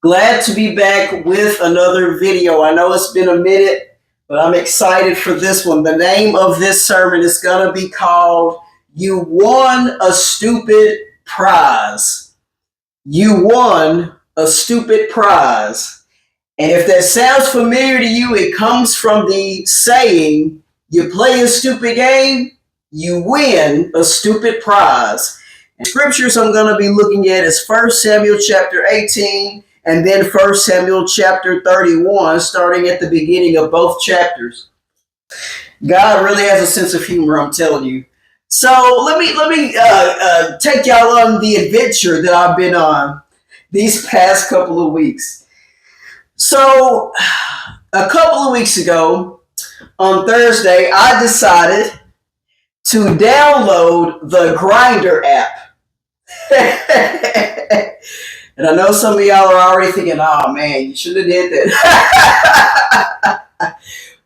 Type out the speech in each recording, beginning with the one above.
Glad to be back with another video. I know it's been a minute, but I'm excited for this one. The name of this sermon is going to be called You Won a Stupid Prize. You won a stupid prize. And if that sounds familiar to you, it comes from the saying, you play a stupid game, you win a stupid prize. And scriptures I'm going to be looking at is 1 Samuel chapter 18 and then 1 Samuel chapter 31, starting at the beginning of both chapters. God really has a sense of humor, I'm telling you. So let me take y'all on the adventure that I've been on these past couple of weeks. So a couple of weeks ago, on Thursday, I decided to download the Grindr app. And I know some of y'all are already thinking, oh man, you should have did that.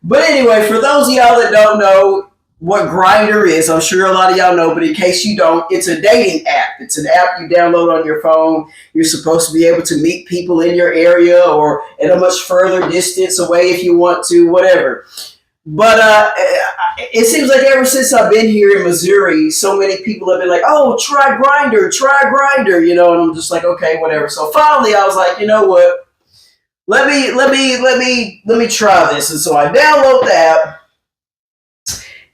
But anyway, for those of y'all that don't know what Grindr is, I'm sure a lot of y'all know, but in case you don't, it's a dating app. It's an app you download on your phone. You're supposed to be able to meet people in your area or at a much further distance away if you want to, whatever. But it seems like ever since I've been here in Missouri, so many people have been like, "Oh, try Grindr," and I'm just like, okay, whatever. So finally, I was like, you know what? Let me try this. And so I download the app,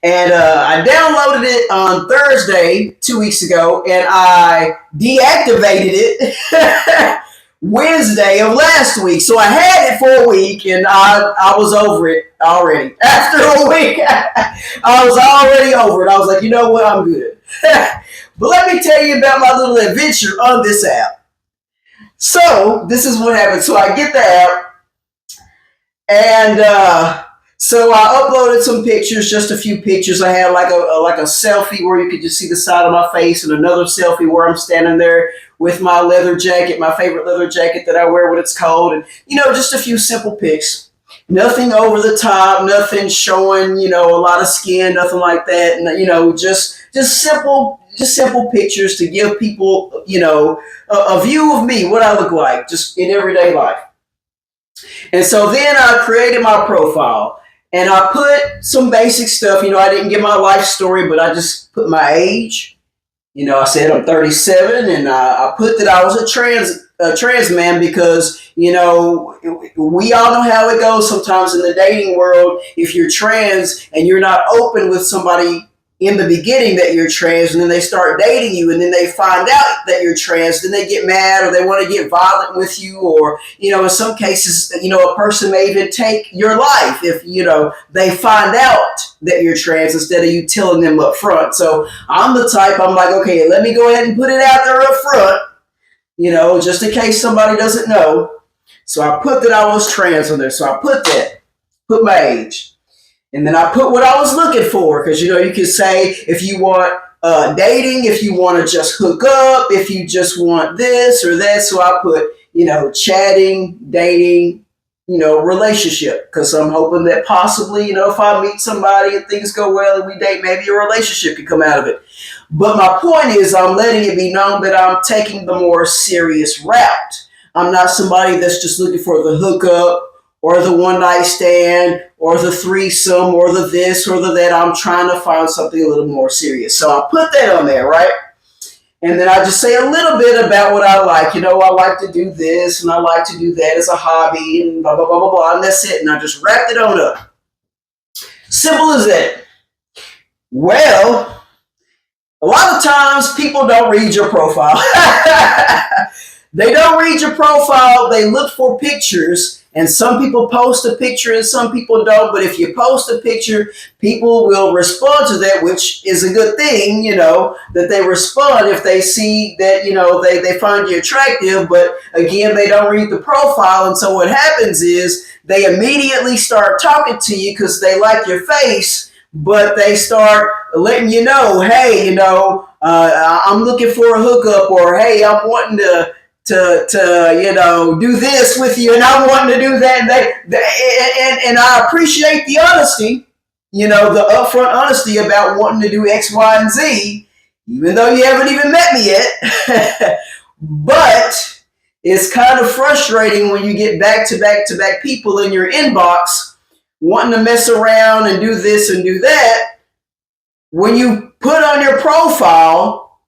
and I downloaded it on Thursday 2 weeks ago, and I deactivated it Wednesday of last week. So I had it for a week and I was over it already. After a week, I was already over it. I was like, you know what? I'm good. But let me tell you about my little adventure on this app. So this is what happened. So I get the app and so I uploaded some pictures, just a few pictures. I had like a selfie where you could just see the side of my face, and another selfie where I'm standing there with my leather jacket, my favorite leather jacket that I wear when it's cold, and just a few simple pics. Nothing over the top, nothing showing a lot of skin, nothing like that. And just simple pictures to give people a view of me, what I look like, just in everyday life. And so then I created my profile. And I put some basic stuff. I didn't give my life story, but I just put my age. I said I'm 37, and I put that I was a trans man because we all know how it goes sometimes in the dating world. If you're trans and you're not open with somebody in the beginning that you're trans, and then they start dating you, and then they find out that you're trans, then they get mad or they want to get violent with you, or in some cases, a person may even take your life if they find out that you're trans instead of you telling them up front. So I'm the type, I'm like, okay, let me go ahead and put it out there up front, just in case somebody doesn't know. So I put that I was trans on there. So I put my age. And then I put what I was looking for, because you can say if you want dating, if you want to just hook up, if you just want this or that. So I put chatting, dating, relationship, because I'm hoping that possibly if I meet somebody and things go well and we date, maybe a relationship can come out of it. But my point is, I'm letting it be known that I'm taking the more serious route. I'm not somebody that's just looking for the hookup or the one night stand or the threesome or the this or the that. I'm trying to find something a little more serious. So I put that on there, right? And then I just say a little bit about what I like. I like to do this and I like to do that as a hobby and blah, blah, blah, blah, blah. And that's it. And I just wrapped it on up. Simple as that. Well, a lot of times people don't read your profile. They don't read your profile. They look for pictures, and some people post a picture and some people don't. But if you post a picture, people will respond to that, which is a good thing, that they respond if they see that, they find you attractive. But again, they don't read the profile. And so what happens is they immediately start talking to you because they like your face, but they start letting you know, hey, I'm looking for a hookup, or hey, I'm wanting to do this with you, and I'm wanting to do that, and I appreciate the honesty, the upfront honesty about wanting to do X, Y, and Z, even though you haven't even met me yet. But it's kind of frustrating when you get back to back to back people in your inbox wanting to mess around and do this and do that. When you put on your profile,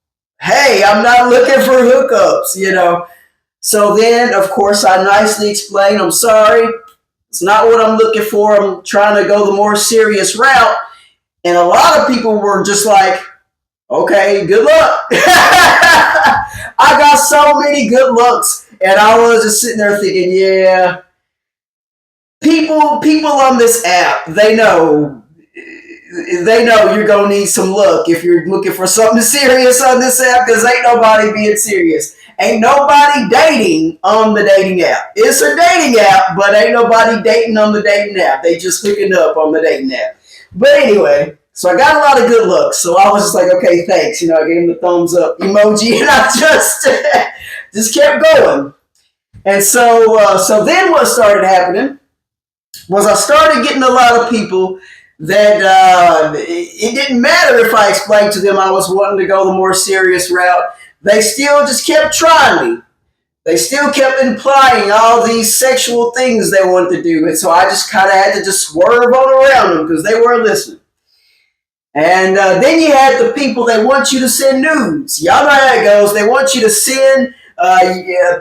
hey, I'm not looking for hookups, you know. So then, of course, I nicely explain, I'm sorry, it's not what I'm looking for. I'm trying to go the more serious route. And a lot of people were just like, okay, good luck. I got so many good looks. And I was just sitting there thinking, yeah, people on this app, they know you're gonna need some luck if you're looking for something serious on this app, because ain't nobody being serious. Ain't nobody dating on the dating app. It's a dating app, but ain't nobody dating on the dating app. They just hooking up on the dating app. But anyway, so I got a lot of good looks. So I was just like, okay, thanks. You know, I gave him the thumbs up emoji, and I just kept going. And so then what started happening was I started getting a lot of people that it didn't matter if I explained to them I was wanting to go the more serious route. They still just kept trying me. They still kept implying all these sexual things they wanted to do. And so I just kind of had to just swerve on around them because they weren't listening. And then you had the people that want you to send nudes. Y'all know how it goes. They want you to send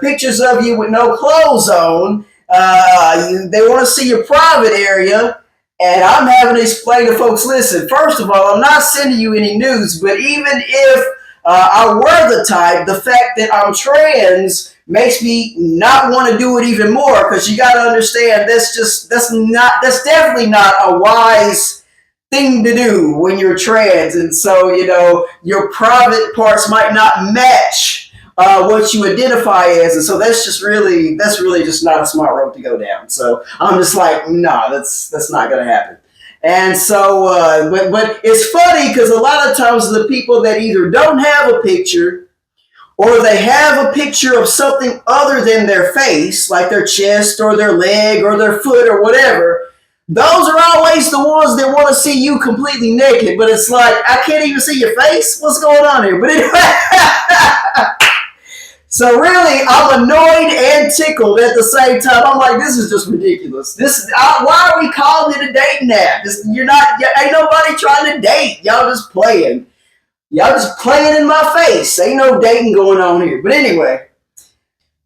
pictures of you with no clothes on. They want to see your private area. And I'm having to explain to folks, listen, first of all, I'm not sending you any nudes, but even if I were the type, the fact that I'm trans makes me not want to do it even more, because you got to understand that's definitely not a wise thing to do when you're trans. And so, you know, your private parts might not match what you identify as. And so that's really just not a smart road to go down. So I'm just like, no, that's not going to happen. And so, but it's funny because a lot of times the people that either don't have a picture or they have a picture of something other than their face, like their chest or their leg or their foot or whatever, those are always the ones that want to see you completely naked. But it's like, I can't even see your face. What's going on here? But anyway. So really, I'm annoyed and tickled at the same time. I'm like, this is just ridiculous. Why are we calling it a dating app? Ain't nobody trying to date. Y'all just playing. Y'all just playing in my face. Ain't no dating going on here. But anyway,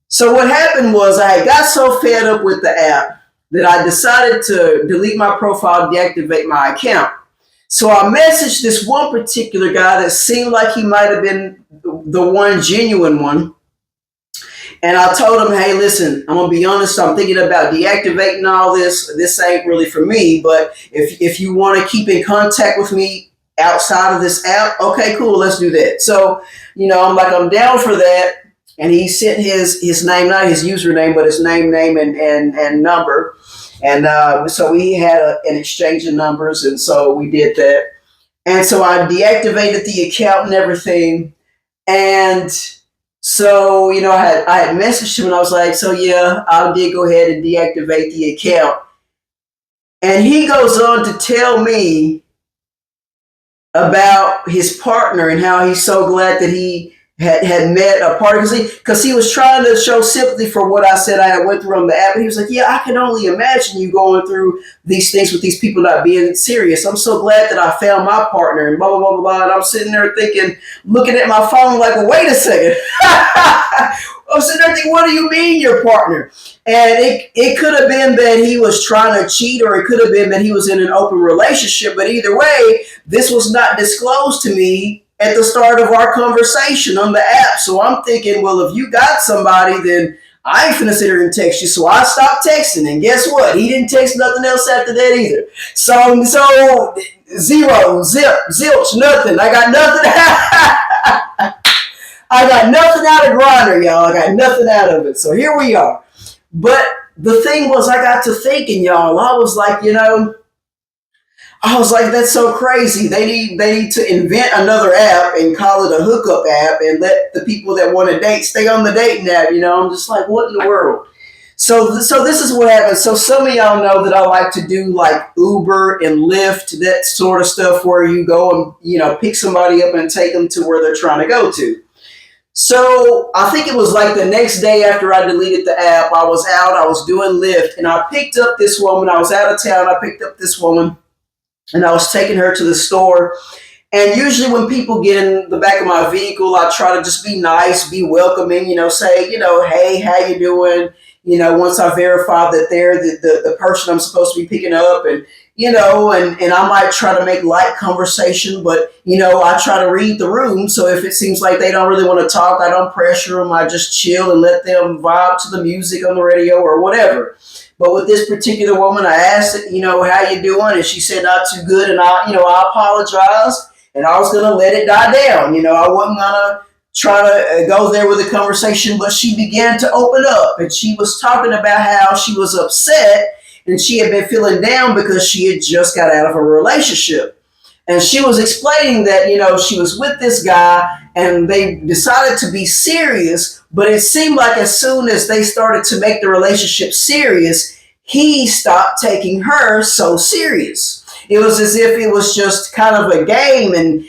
so what happened was I got so fed up with the app that I decided to delete my profile, deactivate my account. So I messaged this one particular guy that seemed like he might have been the one genuine one. And I told him, hey, listen, I'm going to be honest. I'm thinking about deactivating all this. This ain't really for me. But if you want to keep in contact with me outside of this app, okay, cool, let's do that. So, you know, I'm down for that. And he sent his name, not his username, but his name and number. And so we had an exchange of numbers. And so we did that. And so I deactivated the account and everything. And so, you know, I had messaged him and I was like, so yeah, I did go ahead and deactivate the account. And he goes on to tell me about his partner and how he's so glad that he had met a partner, because he was trying to show sympathy for what I said I went through on the app. And he was like, yeah, I can only imagine you going through these things with these people not being serious. I'm so glad that I found my partner and blah, blah, blah, blah. And I'm sitting there thinking, looking at my phone like, well, wait a second. I'm sitting there thinking, what do you mean your partner? And it could have been that he was trying to cheat, or it could have been that he was in an open relationship. But either way, this was not disclosed to me at the start of our conversation on the app. So I'm thinking, well, if you got somebody, then I ain't finna sit here and text you. So I stopped texting. And guess what? He didn't text nothing else after that either. So zero, zip, zilch, nothing. I got nothing. I got nothing out of Grindr, y'all. I got nothing out of it. So here we are. But the thing was, I got to thinking, y'all, I was like, that's so crazy. They need to invent another app and call it a hookup app and let the people that want to date stay on the dating app. I'm just like, what in the world? So this is what happens. So some of y'all know that I like to do like Uber and Lyft, that sort of stuff where you go and, pick somebody up and take them to where they're trying to go to. So I think it was like the next day after I deleted the app, I was out, I was doing Lyft, and I picked up this woman. I was out of town, I picked up this woman, and I was taking her to the store. And usually, when people get in the back of my vehicle, I try to just be nice, be welcoming, say, hey, how you doing? Once I verify that they're the person I'm supposed to be picking up, and I might try to make light conversation, but I try to read the room. So if it seems like they don't really want to talk, I don't pressure them. I just chill and let them vibe to the music on the radio or whatever. But with this particular woman, I asked, how you doing? And she said, not too good. And I apologized, and I was going to let it die down. I wasn't going to try to go there with a conversation, but she began to open up, and she was talking about how she was upset and she had been feeling down because she had just got out of a relationship. And she was explaining that, she was with this guy and they decided to be serious, but it seemed like as soon as they started to make the relationship serious, he stopped taking her so serious. It was as if it was just kind of a game, and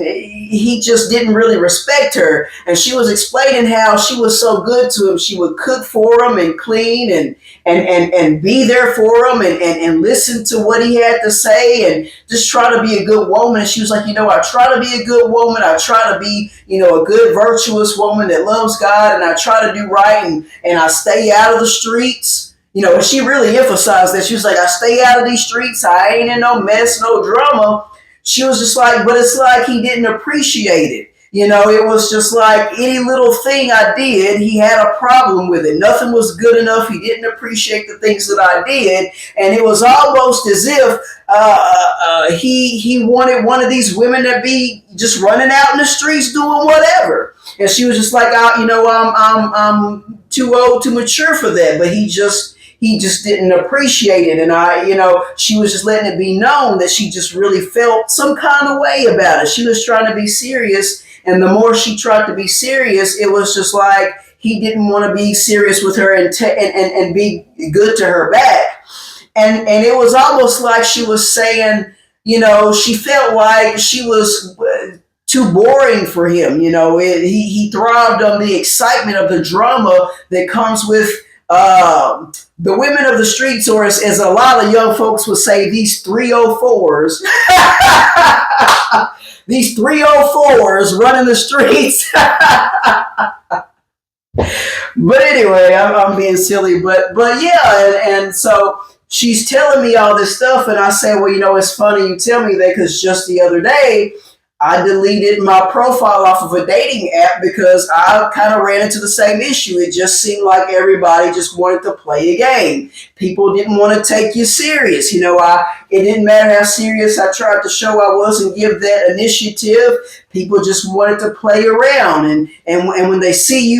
he just didn't really respect her. And she was explaining how she was so good to him. She would cook for him and clean and be there for him and listen to what he had to say and just try to be a good woman. And she was like, I try to be a good woman. I try to be, a good virtuous woman that loves God, and I try to do right, and I stay out of the streets. And she really emphasized that. She was like, I stay out of these streets. I ain't in no mess, no drama. She was just like, but it's like he didn't appreciate it. It was just like any little thing I did, he had a problem with it. Nothing was good enough. He didn't appreciate the things that I did. And it was almost as if he wanted one of these women to be just running out in the streets doing whatever. And she was just like, I'm too old, too mature for that. But he just didn't appreciate it. And she was just letting it be known that she just really felt some kind of way about it. She was trying to be serious. And the more she tried to be serious, it was just like he didn't want to be serious with her and be good to her back. And it was almost like she was saying, she felt like she was too boring for him. He thrived on the excitement of the drama that comes with the women of the streets, or as a lot of young folks would say, these 304s. These 304s running the streets. But anyway, I'm being silly. But yeah, and so she's telling me all this stuff, and I say, well, it's funny you tell me that, because just the other day, I deleted my profile off of a dating app because I kind of ran into the same issue. It just seemed like everybody just wanted to play a game. People didn't want to take you serious. It didn't matter how serious I tried to show I was and give that initiative. People just wanted to play around. And when they see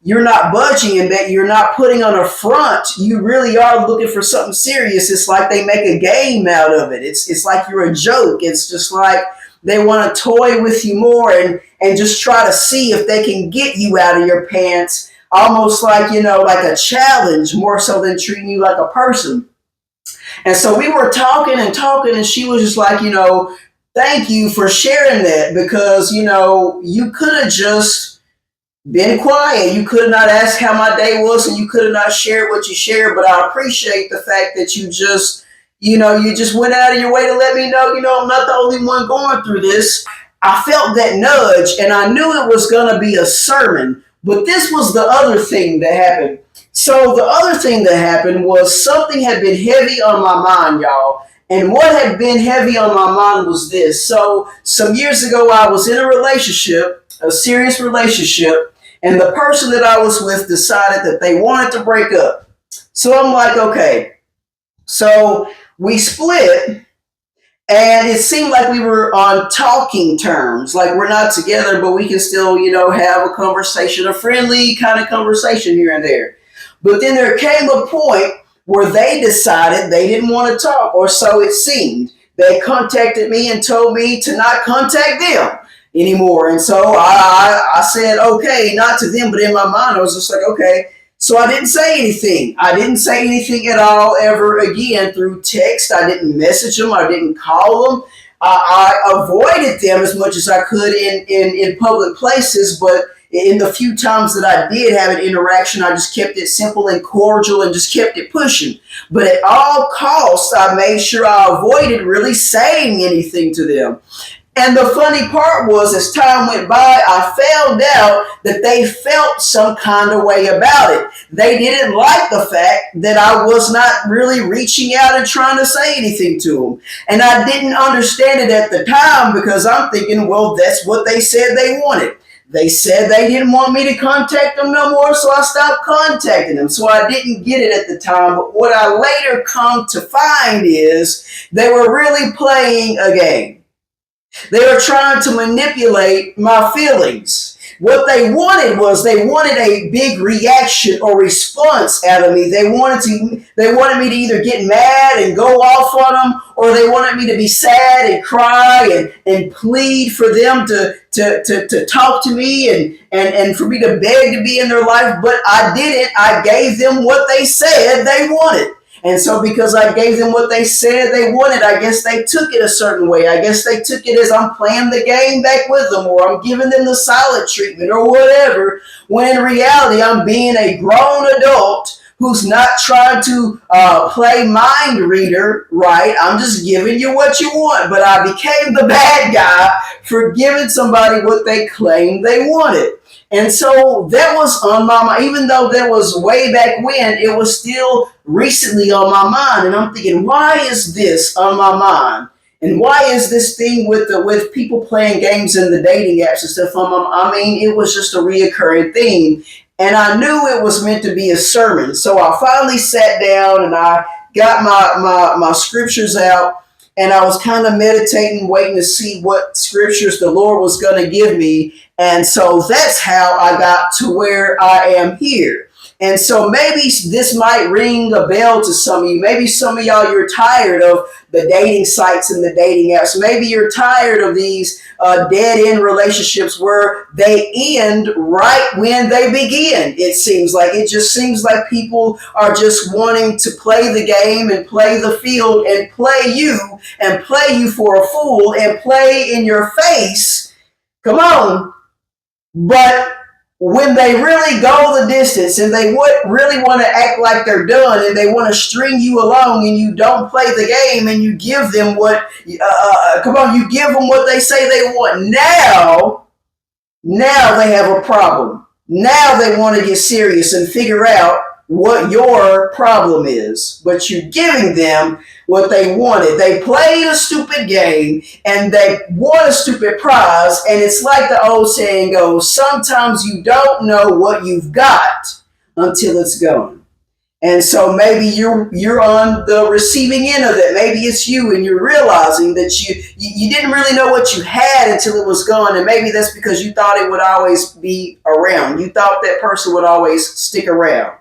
you're not budging and that you're not putting on a front, you really are looking for something serious. It's like they make a game out of it. It's like you're a joke. It's just like they want to toy with you more and just try to see if they can get you out of your pants, almost like, like a challenge, more so than treating you like a person. And so we were talking, and she was just like, thank you for sharing that, because, you could have just been quiet. You could have not asked how my day was, and you could have not shared what you shared, but I appreciate the fact that you just went out of your way to let me know, I'm not the only one going through this. I felt that nudge, and I knew it was going to be a sermon, but this was the other thing that happened. So the other thing that happened was something had been heavy on my mind, y'all. And what had been heavy on my mind was this. So some years ago, I was in a relationship, a serious relationship, and the person that I was with decided that they wanted to break up. So I'm like, okay. So we split, and it seemed like we were on talking terms. Like, we're not together, but we can still, have a conversation, a friendly kind of conversation here and there. But then there came a point where they decided they didn't want to talk, or so it seemed. They contacted me and told me to not contact them anymore. And so I said, okay, not to them, but in my mind, I was just like, okay. So I didn't say anything. I didn't say anything at all ever again through text. I didn't message them. I didn't call them. I avoided them as much as I could in public places, but in the few times that I did have an interaction, I just kept it simple and cordial and just kept it pushing. But at all costs, I made sure I avoided really saying anything to them. And the funny part was, as time went by, I found out that they felt some kind of way about it. They didn't like the fact that I was not really reaching out and trying to say anything to them. And I didn't understand it at the time because I'm thinking, well, that's what they said they wanted. They said they didn't want me to contact them no more, so I stopped contacting them. So I didn't get it at the time. But what I later come to find is they were really playing a game. They were trying to manipulate my feelings. What they wanted was they wanted a big reaction or response out of me. They wanted me to either get mad and go off on them, or they wanted me to be sad and cry and plead for them to talk to me and for me to beg to be in their life. But I didn't. I gave them what they said they wanted. And so because I gave them what they said they wanted, I guess they took it a certain way. I guess they took it as I'm playing the game back with them, or I'm giving them the silent treatment or whatever, when in reality I'm being a grown adult who's not trying to play mind reader, right? I'm just giving you what you want. But I became the bad guy for giving somebody what they claimed they wanted. And so that was on my mind. Even though that was way back when, it was still recently on my mind. And I'm thinking, why is this on my mind? And why is this thing with people playing games in the dating apps and stuff on my mind? I mean, it was just a reoccurring theme. And I knew it was meant to be a sermon. So I finally sat down and I got my scriptures out. And I was kind of meditating, waiting to see what scriptures the Lord was going to give me. And so that's how I got to where I am here. And so maybe this might ring a bell to some of you. Maybe some of y'all, you're tired of the dating sites and the dating apps. Maybe you're tired of these dead-end relationships where they end right when they begin. It seems like. It just seems like people are just wanting to play the game and play the field and play you for a fool and play in your face. Come on. But when they really go the distance and they really want to act like they're done and they want to string you along and you don't play the game and you give them you give them what they say they want. Now they have a problem. Now they want to get serious and figure out what your problem is, but you're giving them what they wanted. They played a stupid game and they won a stupid prize. And it's like the old saying goes, sometimes you don't know what you've got until it's gone. And so maybe you're on the receiving end of that. Maybe it's you and you're realizing that you didn't really know what you had until it was gone. And maybe that's because you thought it would always be around. You thought that person would always stick around.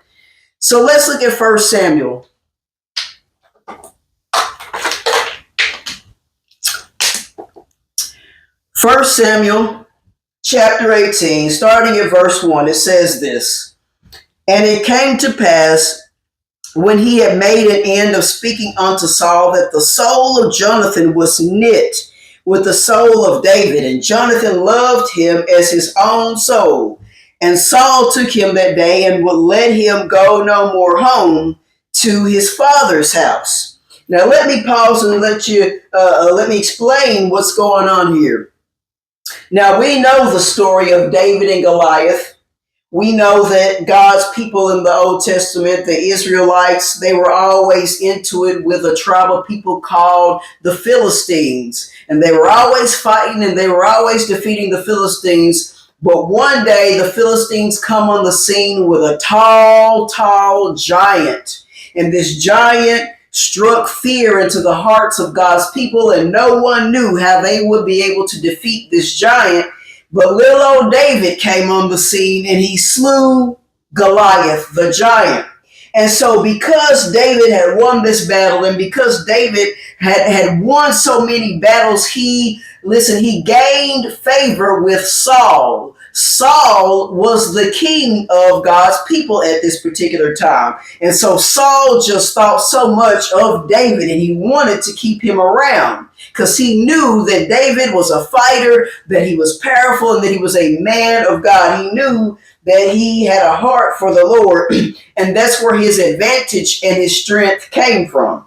So let's look at 1 Samuel. 1 Samuel chapter 18, starting at verse 1, it says this. And it came to pass, when he had made an end of speaking unto Saul, that the soul of Jonathan was knit with the soul of David, and Jonathan loved him as his own soul. And Saul took him that day and would let him go no more home to his father's house. Now let me pause and let me explain what's going on here. Now we know the story of David and Goliath. We know that God's people in the Old Testament, the Israelites, they were always into it with a tribe of people called the Philistines. And they were always fighting and they were always defeating the Philistines. But one day the Philistines come on the scene with a tall giant. And this giant struck fear into the hearts of God's people, and no one knew how they would be able to defeat this giant. But little old David came on the scene and he slew Goliath, the giant. And so because David had won this battle and because David had won so many battles, he gained favor with Saul. Saul was the king of God's people at this particular time. And so Saul just thought so much of David and he wanted to keep him around because he knew that David was a fighter, that he was powerful, and that he was a man of God. He knew that he had a heart for the Lord, and that's where his advantage and his strength came from.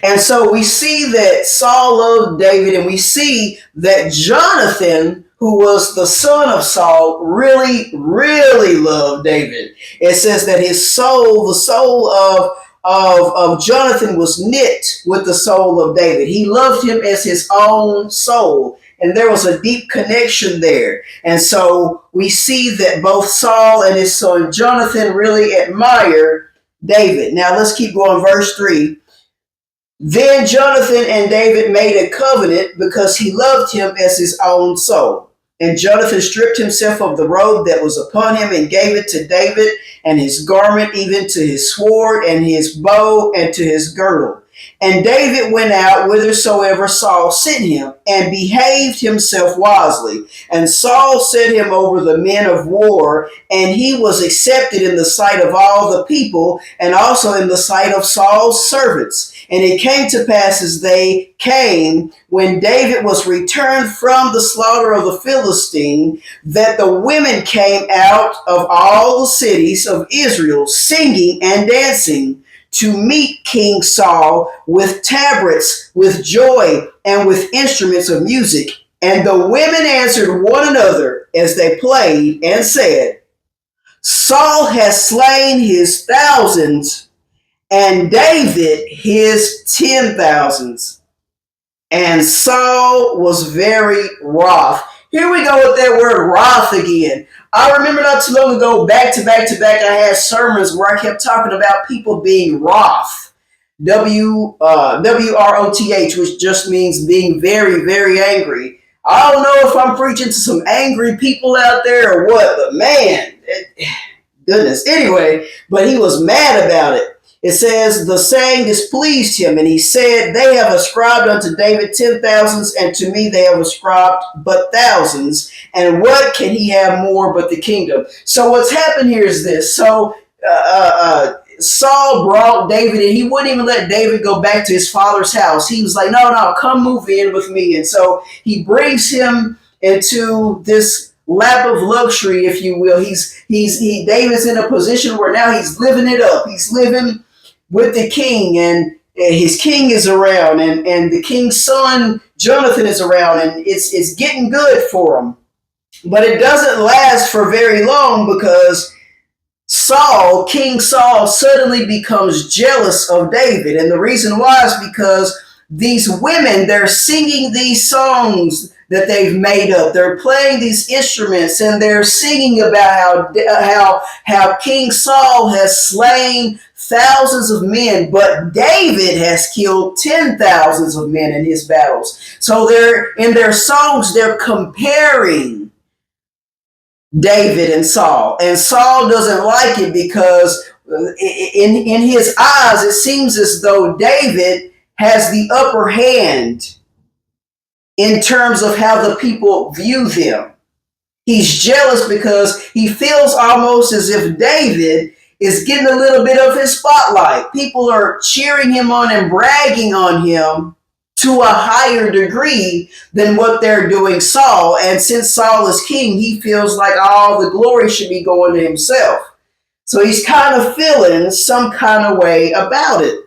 And so we see that Saul loved David, and we see that Jonathan, who was the son of Saul, really, really loved David. It says that his soul, the soul of Jonathan, was knit with the soul of David. He loved him as his own soul. And there was a deep connection there. And so we see that both Saul and his son Jonathan really admire David. Now let's keep going. Verse 3. Then Jonathan and David made a covenant because he loved him as his own soul. And Jonathan stripped himself of the robe that was upon him and gave it to David, and his garment, even to his sword and his bow and to his girdle. And David went out whithersoever Saul sent him, and behaved himself wisely. And Saul set him over the men of war, and he was accepted in the sight of all the people, and also in the sight of Saul's servants. And it came to pass as they came, when David was returned from the slaughter of the Philistine, that the women came out of all the cities of Israel, singing and dancing, to meet King Saul with tabrets, with joy, and with instruments of music. And the women answered one another as they played and said, Saul has slain his thousands, and David his 10,000s. And Saul was very wroth. Here we go with that word wrath again. I remember not too long ago, back to back, I had sermons where I kept talking about people being wroth. W-R-O-T-H, which just means being very, very angry. I don't know if I'm preaching to some angry people out there or what, but man, goodness. Anyway, but he was mad about it. It says, the saying displeased him, and he said, they have ascribed unto David 10,000s, and to me they have ascribed but thousands. And what can he have more but the kingdom? So what's happened here is this. So Saul brought David in. He wouldn't even let David go back to his father's house. He was like, no, come move in with me. And so he brings him into this lap of luxury, if you will. David's in a position where now he's living it up. He's living with the king, and his king is around, and the king's son Jonathan is around, and it's getting good for him. But it doesn't last for very long, because King Saul suddenly becomes jealous of David. And the reason why is because these women, they're singing these songs that they've made up. They're playing these instruments, and they're singing about how King Saul has slain thousands of men, but David has killed 10,000s of men in his battles. So they're in their songs, they're comparing David and Saul. And Saul doesn't like it because in his eyes, it seems as though David has the upper hand in terms of how the people view them. He's jealous because he feels almost as if David is getting a little bit of his spotlight. People are cheering him on and bragging on him to a higher degree than what they're doing Saul. And since Saul is king, he feels like all the glory should be going to himself. So he's kind of feeling some kind of way about it.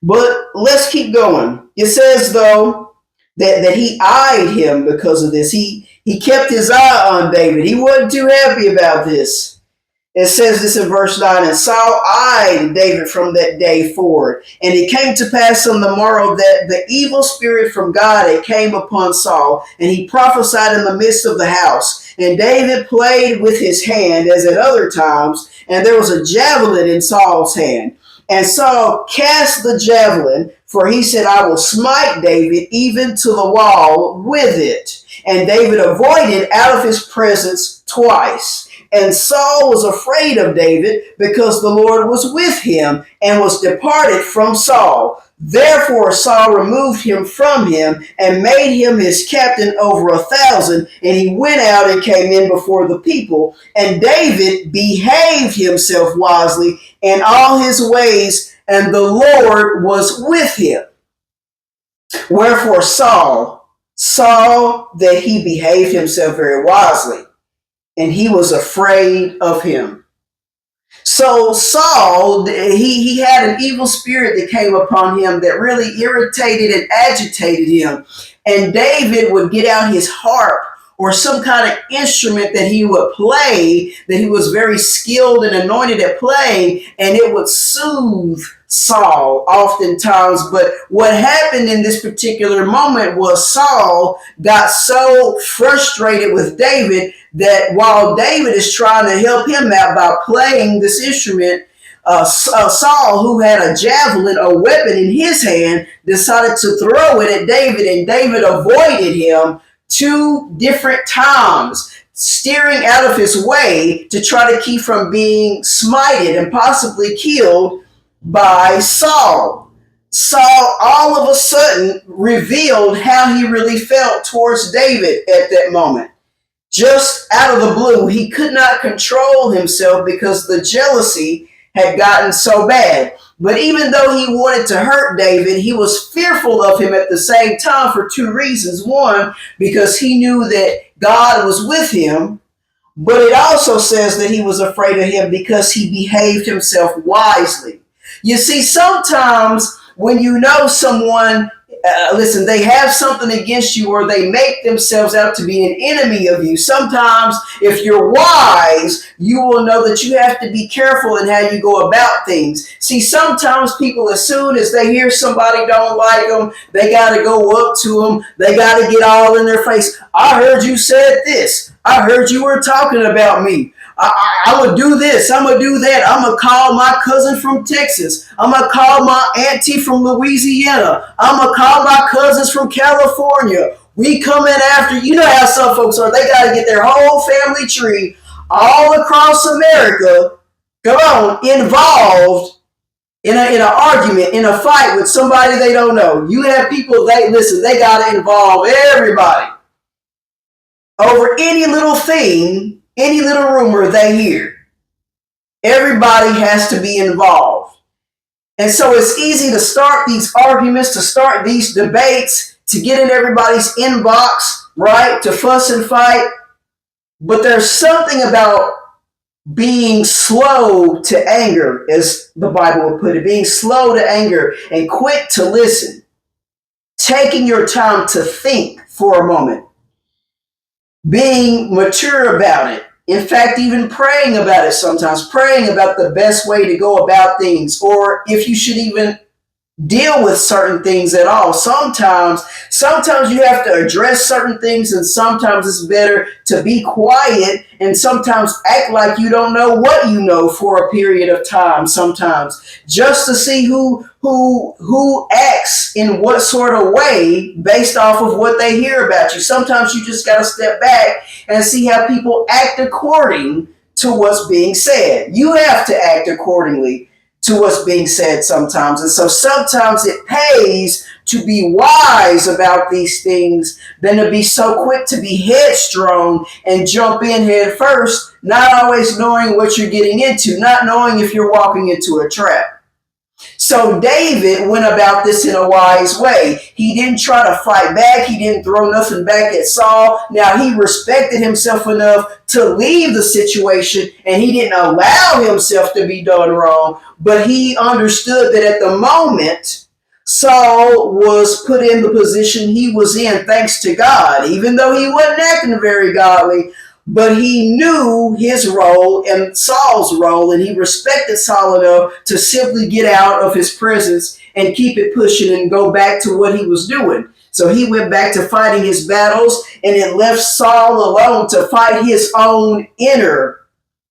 But let's keep going. It says, though, that he eyed him because of this. He kept his eye on David. He wasn't too happy about this. It says this in verse 9, and Saul eyed David from that day forward. And it came to pass on the morrow that the evil spirit from God it came upon Saul, and he prophesied in the midst of the house. And David played with his hand as at other times, and there was a javelin in Saul's hand. And Saul cast the javelin, for he said, I will smite David even to the wall with it. And David avoided out of his presence twice. And Saul was afraid of David because the Lord was with him and was departed from Saul. Therefore Saul removed him from him and made him his captain over 1,000. And he went out and came in before the people. And David behaved himself wisely in all his ways, and the Lord was with him. Wherefore Saul saw that he behaved himself very wisely, and he was afraid of him. So Saul, he had an evil spirit that came upon him that really irritated and agitated him. And David would get out his harp or some kind of instrument that he would play, that he was very skilled and anointed at playing, and it would soothe Saul oftentimes. But what happened in this particular moment was Saul got so frustrated with David that while David is trying to help him out by playing this instrument, Saul, who had a javelin, a weapon in his hand, decided to throw it at David, and David avoided him 2 different times, steering out of his way to try to keep from being smited and possibly killed by Saul. Saul all of a sudden revealed how he really felt towards David at that moment. Just out of the blue, he could not control himself because the jealousy had gotten so bad. But even though he wanted to hurt David, he was fearful of him at the same time for 2 reasons. One, because he knew that God was with him, but it also says that he was afraid of him because he behaved himself wisely. You see, sometimes when you know someone, listen, they have something against you or they make themselves out to be an enemy of you. Sometimes if you're wise, you will know that you have to be careful in how you go about things. See, sometimes people, as soon as they hear somebody don't like them, they got to go up to them. They got to get all in their face. I heard you said this. I heard you were talking about me. I'm going to do this. I'm going to do that. I'm going to call my cousin from Texas. I'm going to call my auntie from Louisiana. I'm going to call my cousins from California. We coming after, you know how some folks are. They got to get their whole family tree all across America, come on, involved in an argument, in a fight with somebody they don't know. You have people, they got to involve everybody over any little thing, any little rumor they hear. Everybody has to be involved. And so it's easy to start these arguments, to start these debates, to get in everybody's inbox, right? To fuss and fight. But there's something about being slow to anger, as the Bible would put it, being slow to anger and quick to listen, taking your time to think for a moment, being mature about it. In fact, even praying about it sometimes, praying about the best way to go about things, or if you should even deal with certain things at all. Sometimes you have to address certain things, and sometimes it's better to be quiet and sometimes act like you don't know what you know for a period of time, sometimes just to see who acts in what sort of way based off of what they hear about you. Sometimes you just got to step back and see how people act according to what's being said. You have to act accordingly to what's being said sometimes. And so sometimes it pays to be wise about these things than to be so quick to be headstrong and jump in head first, not always knowing what you're getting into, not knowing if you're walking into a trap. So David went about this in a wise way. He didn't try to fight back. He didn't throw nothing back at Saul. Now, he respected himself enough to leave the situation, and he didn't allow himself to be done wrong. But he understood that at the moment, Saul was put in the position he was in thanks to God, even though he wasn't acting very godly. But he knew his role and Saul's role, and he respected Saul enough to simply get out of his presence and keep it pushing and go back to what he was doing. So he went back to fighting his battles, and it left Saul alone to fight his own inner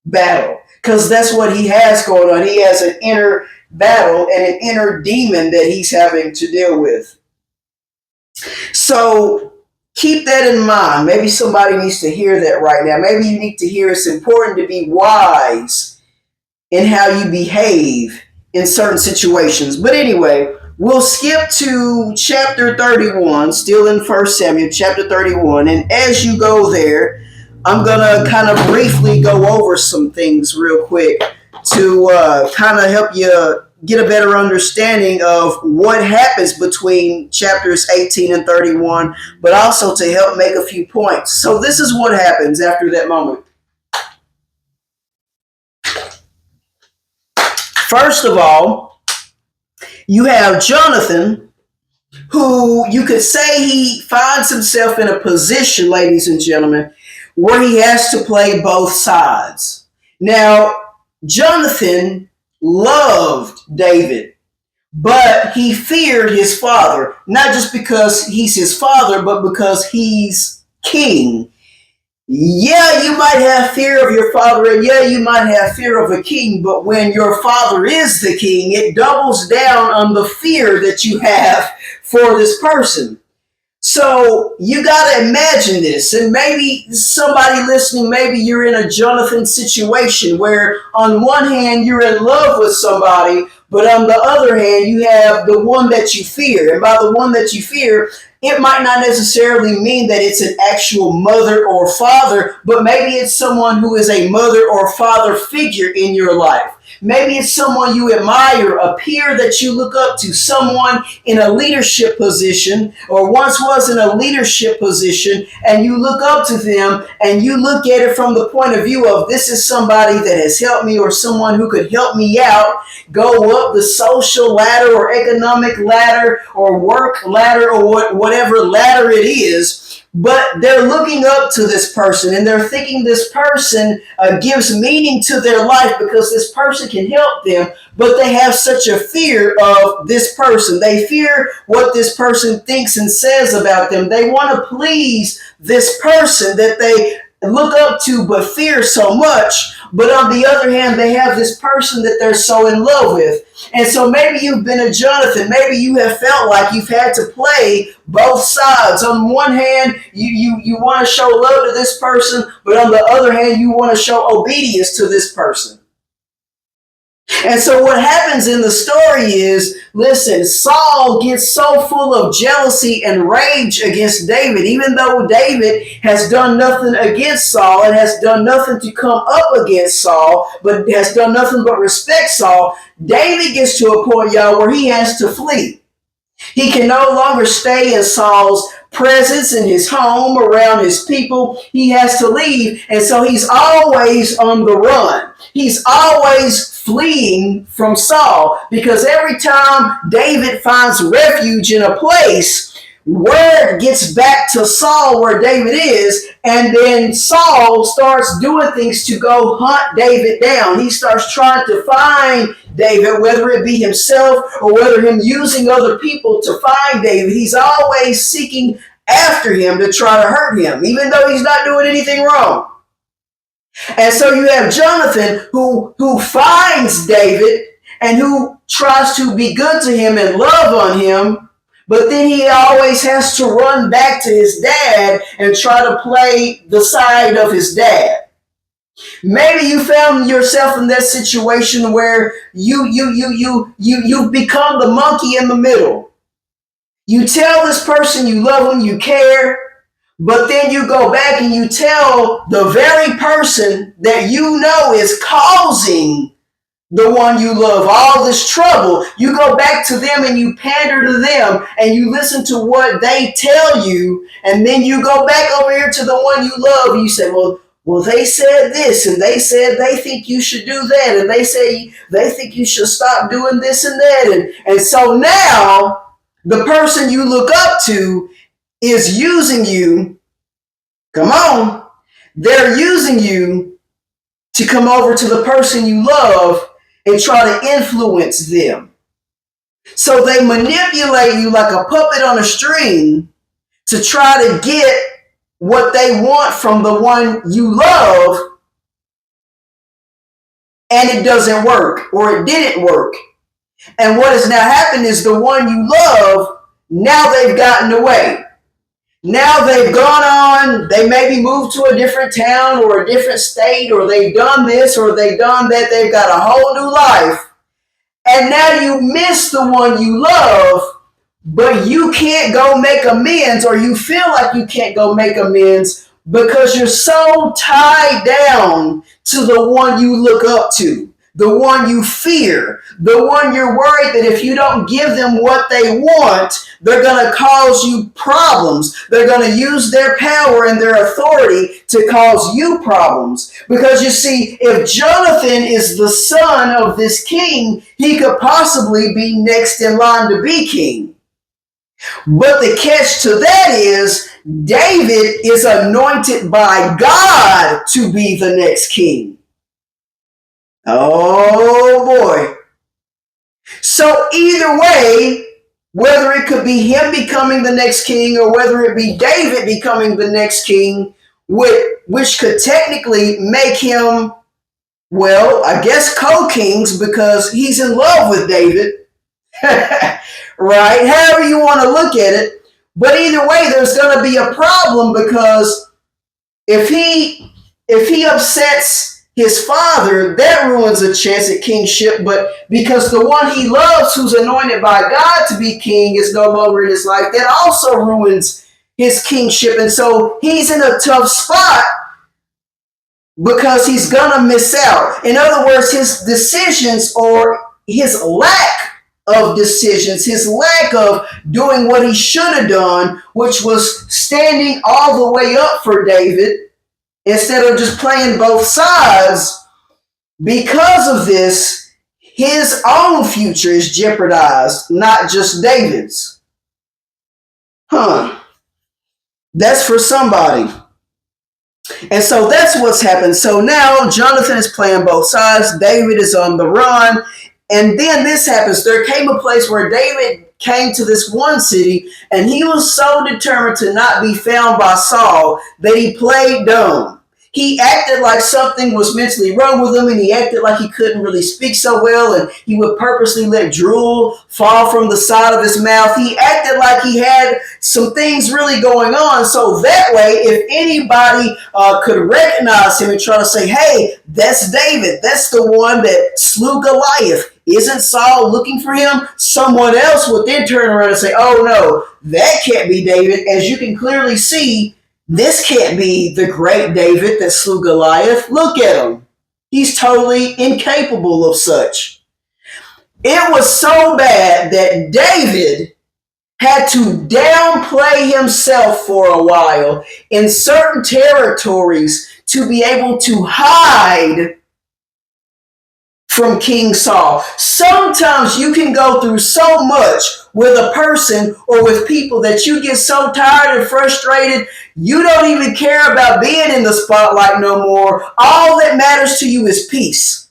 battle, because that's what he has going on. He has an inner battle and an inner demon that he's having to deal with. So Keep that in mind. Maybe somebody needs to hear that right now. Maybe you need to hear it's important to be wise in how you behave in certain situations. But anyway, we'll skip to chapter 31, still in First Samuel, chapter 31. And as you go there, I'm going to kind of briefly go over some things real quick to kind of help you get a better understanding of what happens between chapters 18 and 31, but also to help make a few points. So, this is what happens after that moment. First of all, you have Jonathan, who you could say he finds himself in a position, ladies and gentlemen, where he has to play both sides. Now, Jonathan loved David, but he feared his father, not just because he's his father, but because he's king. Yeah, you might have fear of your father, and yeah, you might have fear of a king, but when your father is the king, it doubles down on the fear that you have for this person. So you got to imagine this, and maybe somebody listening, maybe you're in a Jonathan situation where on one hand you're in love with somebody, but on the other hand you have the one that you fear. And by the one that you fear, it might not necessarily mean that it's an actual mother or father, but maybe it's someone who is a mother or father figure in your life. Maybe it's someone you admire, a peer that you look up to, someone in a leadership position or once was in a leadership position, and you look up to them and you look at it from the point of view of this is somebody that has helped me or someone who could help me out, go up the social ladder or economic ladder or work ladder or whatever ladder it is. But they're looking up to this person and they're thinking this person gives meaning to their life because this person can help them, but they have such a fear of this person. They fear what this person thinks and says about them. They want to please this person that they look up to but fear so much. But on the other hand, they have this person that they're so in love with. And so maybe you've been a Jonathan. Maybe you have felt like you've had to play both sides. On one hand, you want to show love to this person, but on the other hand, you want to show obedience to this person. And so what happens in the story is, listen, Saul gets so full of jealousy and rage against David, even though David has done nothing against Saul and has done nothing to come up against Saul, but has done nothing but respect Saul. David gets to a point, y'all, where he has to flee. He can no longer stay in Saul's presence in his home, around his people. He has to leave. And so he's always on the run. He's always fleeing from Saul because every time David finds refuge in a place, word gets back to Saul where David is, and then Saul starts doing things to go hunt David down. He starts trying to find David, whether it be himself or whether him using other people to find David. He's always seeking after him to try to hurt him, even though he's not doing anything wrong. And so you have Jonathan who finds David and who tries to be good to him and love on him, but then he always has to run back to his dad and try to play the side of his dad. Maybe you found yourself in that situation where you've become the monkey in the middle. You tell this person you love them, you care, but then you go back and you tell the very person that you know is causing the one you love all this trouble. You go back to them and you pander to them and you listen to what they tell you, and then you go back over here to the one you love and you say, well, they said this, and they said they think you should do that, and they say they think you should stop doing this and that. And so now the person you look up to is using you. Come on. They're using you to come over to the person you love and try to influence them. So they manipulate you like a puppet on a string to try to get what they want from the one you love, and it doesn't work, or it didn't work. And what has now happened is the one you love, now they've gotten away. Now they've gone on, they maybe moved to a different town or a different state, or they've done this or they've done that. They've got a whole new life. And now you miss the one you love, but you can't go make amends, or you feel like you can't go make amends because you're so tied down to the one you look up to, the one you fear, the one you're worried that if you don't give them what they want, they're going to cause you problems. They're going to use their power and their authority to cause you problems. Because you see, if Jonathan is the son of this king, he could possibly be next in line to be king. But the catch to that is David is anointed by God to be the next king. Oh boy. So either way, whether it could be him becoming the next king or whether it be David becoming the next king, which could technically make him, well, I guess co-kings because he's in love with David. Right? However you want to look at it. But either way, there's going to be a problem because if he upsets his father, that ruins a chance at kingship. But because the one he loves, who's anointed by God to be king, is no longer in his life, that also ruins his kingship. And so he's in a tough spot because he's going to miss out. In other words, his decisions or his lack of decisions, his lack of doing what he should have done, which was standing all the way up for David instead of just playing both sides. Because of this, his own future is jeopardized, not just David's. That's for somebody. And so that's what's happened. So now Jonathan is playing both sides. David is on the run. And then this happens. There came a place where David came to this one city, and he was so determined to not be found by Saul that he played dumb. He acted like something was mentally wrong with him, and he acted like he couldn't really speak so well, and he would purposely let drool fall from the side of his mouth. He acted like he had some things really going on, so that way, if anybody could recognize him and try to say, hey, that's David, that's the one that slew Goliath, isn't Saul looking for him? Someone else would then turn around and say, oh no, that can't be David. As you can clearly see, this can't be the great David that slew Goliath. Look at him. He's totally incapable of such. It was so bad that David had to downplay himself for a while in certain territories to be able to hide from King Saul. Sometimes you can go through so much with a person or with people that you get so tired and frustrated, you don't even care about being in the spotlight no more. All that matters to you is peace.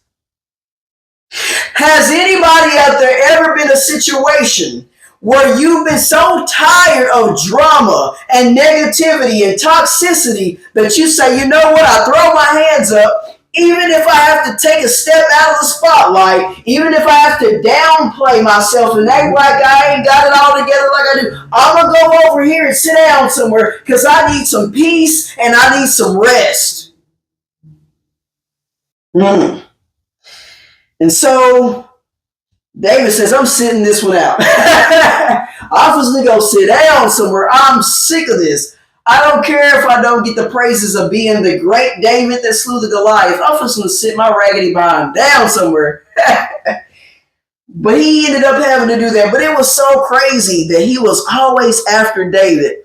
Has anybody out there ever been in a situation where you've been so tired of drama and negativity and toxicity that you say, you know what, I throw my hands up. Even if I have to take a step out of the spotlight, even if I have to downplay myself and act like I ain't got it all together like I do, I'm going to go over here and sit down somewhere because I need some peace and I need some rest. And so David says, I'm sitting this one out. I'm just going to go sit down somewhere. I'm sick of this. I don't care if I don't get the praises of being the great David that slew the Goliath. I'm just going to sit my raggedy behind down somewhere. But he ended up having to do that. But it was so crazy that he was always after David.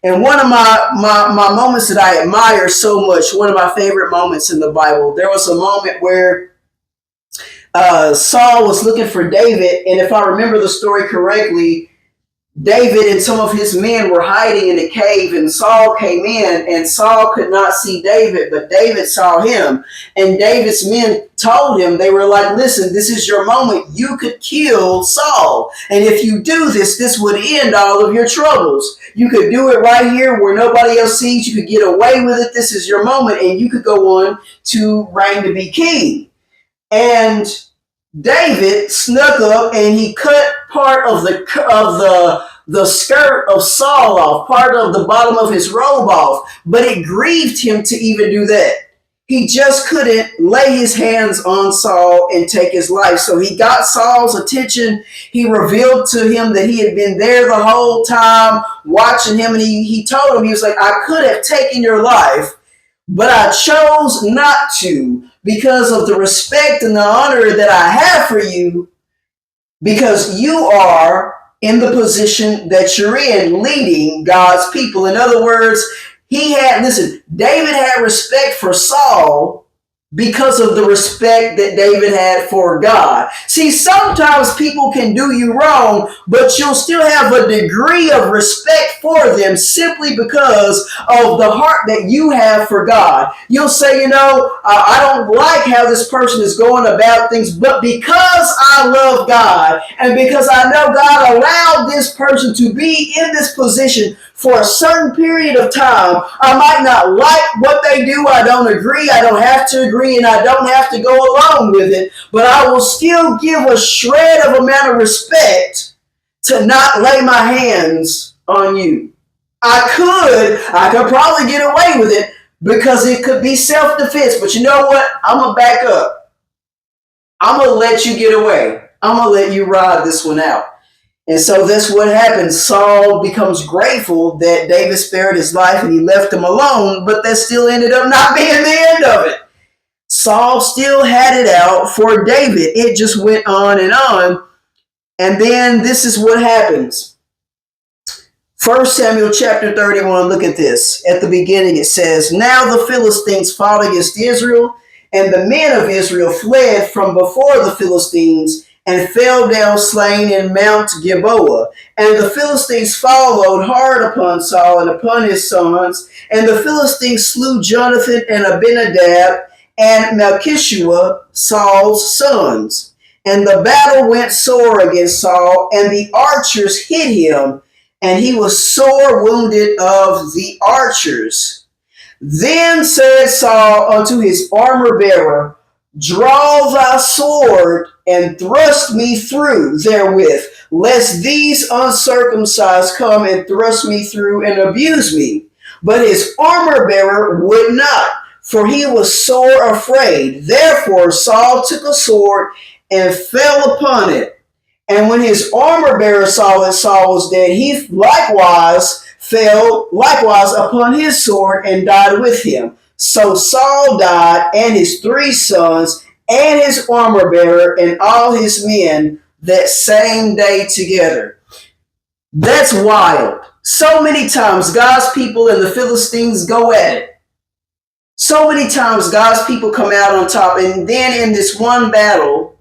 And one of my moments that I admire so much, one of my favorite moments in the Bible, there was a moment where Saul was looking for David. And if I remember the story correctly, David and some of his men were hiding in a cave, and Saul came in, and Saul could not see David, but David saw him. And David's men told him, they were like, listen, this is your moment. You could kill Saul. And if you do this, this would end all of your troubles. You could do it right here where nobody else sees. You could get away with it. This is your moment, and you could go on to reign to be king. And David snuck up and he cut part of the the skirt of Saul off, part of the bottom of his robe off, but it grieved him to even do that. He just couldn't lay his hands on Saul and take his life. So he got Saul's attention. He revealed to him that he had been there the whole time watching him. And he told him, he was like, I could have taken your life, but I chose not to because of the respect and the honor that I have for you, because you are in the position that you're in, leading God's people. In other words, David had respect for Saul because of the respect that David had for God. See, sometimes people can do you wrong, but you'll still have a degree of respect for them simply because of the heart that you have for God. You'll say, I don't like how this person is going about things, but because I love God and because I know God allowed this person to be in this position for a certain period of time, I might not like what they do. I don't agree. I don't have to agree, and I don't have to go along with it. But I will still give a shred of amount of respect to not lay my hands on you. I could probably get away with it because it could be self-defense. But you know what? I'm going to back up. I'm going to let you get away. I'm going to let you ride this one out. And so that's what happened. Saul becomes grateful that David spared his life and he left him alone, but that still ended up not being the end of it. Saul still had it out for David. It just went on and on. And then this is what happens. 1 Samuel chapter 31, look at this. At the beginning it says, Now the Philistines fought against Israel, and the men of Israel fled from before the Philistines and fell down slain in Mount Gilboa. And the Philistines followed hard upon Saul and upon his sons. And the Philistines slew Jonathan and Abinadab and Malchishua, Saul's sons. And the battle went sore against Saul, and the archers hit him, and he was sore wounded of the archers. Then said Saul unto his armor bearer, Draw thy sword and thrust me through therewith, lest these uncircumcised come and thrust me through and abuse me. But his armor bearer would not, for he was sore afraid. Therefore Saul took a sword and fell upon it. And when his armor bearer saw that Saul was dead, he likewise fell upon his sword and died with him. So Saul died, and his 3 sons, and his armor bearer, and all his men that same day together. That's wild. So many times God's people and the Philistines go at it. So many times God's people come out on top. And then in this one battle,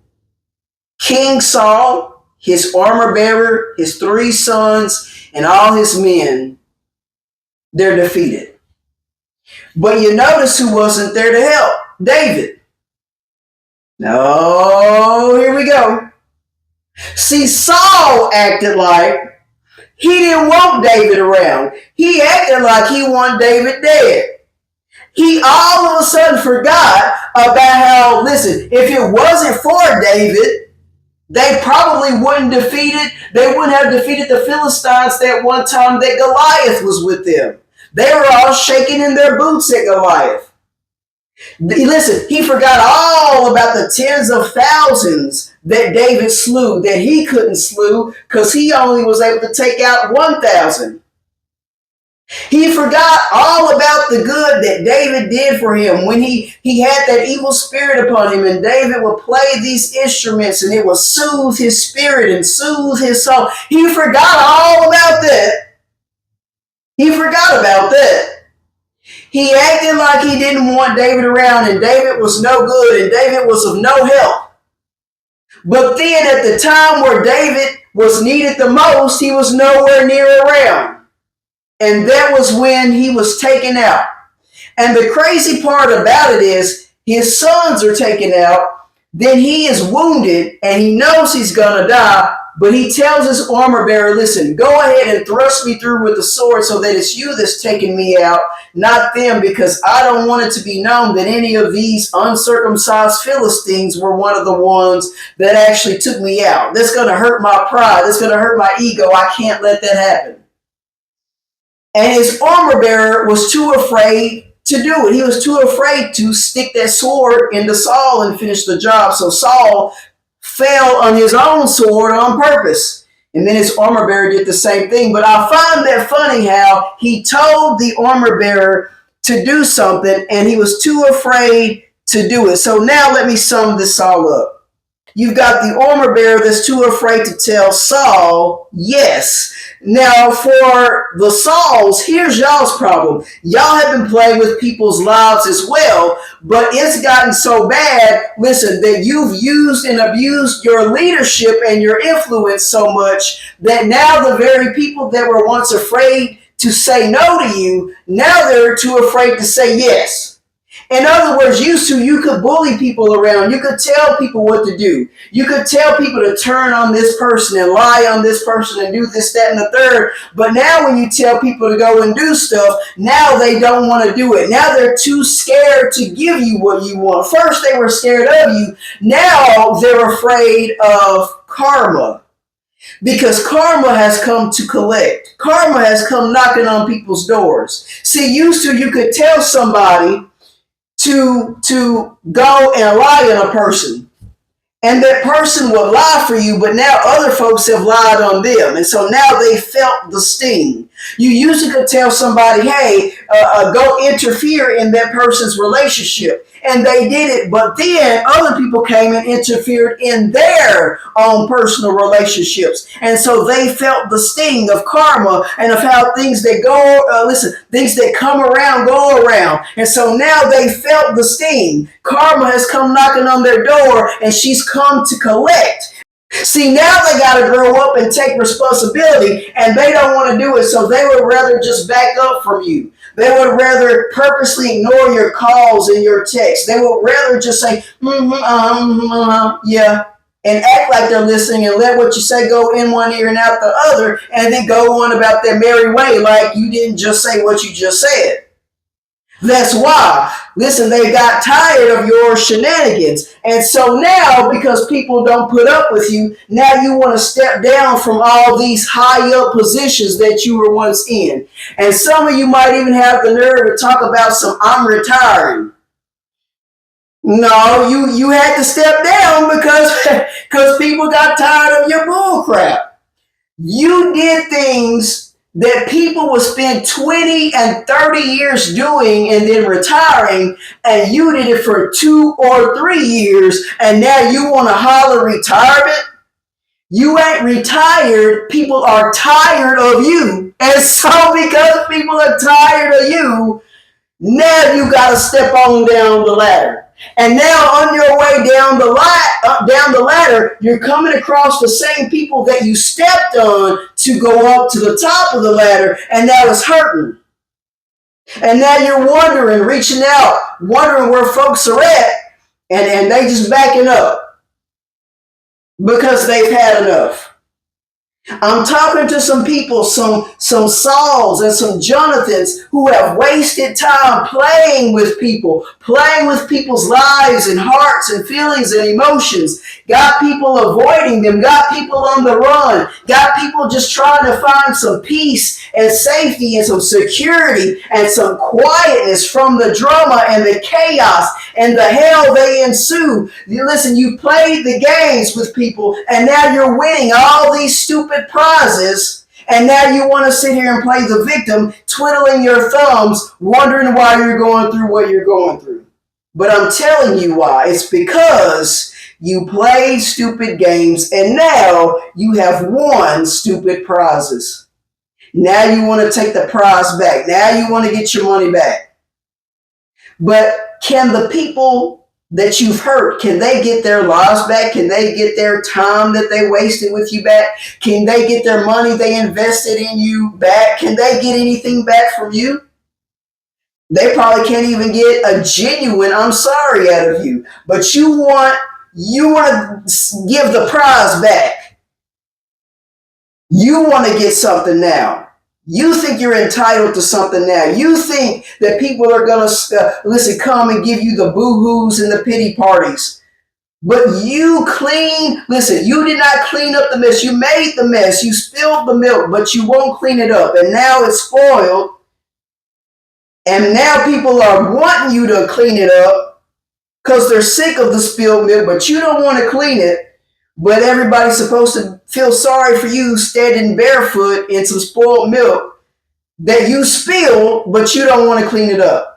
King Saul, his armor bearer, his 3 sons, and all his men, they're defeated. But you notice who wasn't there to help? David. No, here we go. See, Saul acted like he didn't want David around. He acted like he wanted David dead. He all of a sudden forgot about how, listen, if it wasn't for David, they probably they wouldn't have defeated the Philistines that one time that Goliath was with them. They were all shaking in their boots at Goliath. Listen, he forgot all about the tens of thousands that David slew, that he couldn't slew because he only was able to take out 1,000. He forgot all about the good that David did for him when he had that evil spirit upon him, and David would play these instruments and it would soothe his spirit and soothe his soul. He forgot all about that. He forgot about that. He acted like he didn't want David around, and David was no good, and David was of no help. But then at the time where David was needed the most, he was nowhere near around. And that was when he was taken out. And the crazy part about it is his sons are taken out, then he is wounded, and he knows he's going to die, But he tells his armor bearer, listen, go ahead and thrust me through with the sword so that it's you that's taking me out, not them, because I don't want it to be known that any of these uncircumcised Philistines were one of the ones that actually took me out. That's going to hurt my pride. That's going to hurt my ego. I can't let that happen. And his armor bearer was too afraid to do it. He was too afraid to stick that sword into Saul and finish the job. So Saul fell on his own sword on purpose. And then his armor bearer did the same thing. But I find that funny how he told the armor bearer to do something and he was too afraid to do it. So now let me sum this all up. You've got the armor bearer that's too afraid to tell Saul yes. Now, for the Sauls, here's y'all's problem. Y'all have been playing with people's lives as well, but it's gotten so bad, listen, that you've used and abused your leadership and your influence so much that now the very people that were once afraid to say no to you, now they're too afraid to say yes. In other words, used to, you could bully people around. You could tell people what to do. You could tell people to turn on this person and lie on this person and do this, that, and the third. But now when you tell people to go and do stuff, now they don't want to do it. Now they're too scared to give you what you want. First, they were scared of you. Now they're afraid of karma. Because karma has come to collect. Karma has come knocking on people's doors. See, used to, you could tell somebody to go and lie on a person. And that person would lie for you, but now other folks have lied on them. And so now they felt the sting. You usually could tell somebody, hey, go interfere in that person's relationship. And they did it, but then other people came and interfered in their own personal relationships. And so they felt the sting of karma and of how things that things that come around go around. And so now they felt the sting. Karma has come knocking on their door and she's come to collect. See, now they got to grow up and take responsibility, and they don't want to do it, so they would rather just back up from you. They would rather purposely ignore your calls and your texts. They would rather just say, yeah, and act like they're listening and let what you say go in one ear and out the other, and then go on about their merry way like you didn't just say what you just said. That's why. Listen, they got tired of your shenanigans. And so now, because people don't put up with you, now you want to step down from all these high up positions that you were once in. And some of you might even have the nerve to talk about I'm retiring. No, you had to step down because people got tired of your bull crap. You did things that people would spend 20 and 30 years doing and then retiring, and you did it for 2 or 3 years, and now you want to holler retirement? You ain't retired. People are tired of you. And so because people are tired of you, now you got to step on down the ladder. And now on your way down the ladder, you're coming across the same people that you stepped on to go up to the top of the ladder, and now it's hurting. And now you're wondering, reaching out, wondering where folks are at, and they just backing up because they've had enough. I'm talking to some people, some Sauls and some Jonathans who have wasted time playing with people's lives and hearts and feelings and emotions. Got people avoiding them, got people on the run, got people just trying to find some peace and safety and some security and some quietness from the drama and the chaos and the hell they ensue. Listen, you played the games with people and now you're winning all these stupid prizes, and now you want to sit here and play the victim, twiddling your thumbs, wondering why you're going through what you're going through. But I'm telling you why. It's because you played stupid games, and now you have won stupid prizes. Now you want to take the prize back. Now you want to get your money back. But can the people that you've hurt, can they get their lives back? Can they get their time that they wasted with you back? Can they get their money they invested in you back? Can they get anything back from you? They probably can't even get a genuine I'm sorry out of you. But you want to give the prize back. You want to get something now. You think you're entitled to something now. You think that people are going to, listen, come and give you the boo-hoos and the pity parties. But you listen, you did not clean up the mess. You made the mess. You spilled the milk, but you won't clean it up. And now it's spoiled. And now people are wanting you to clean it up because they're sick of the spilled milk, but you don't want to clean it. But everybody's supposed to feel sorry for you standing barefoot in some spoiled milk that you spilled, but you don't want to clean it up.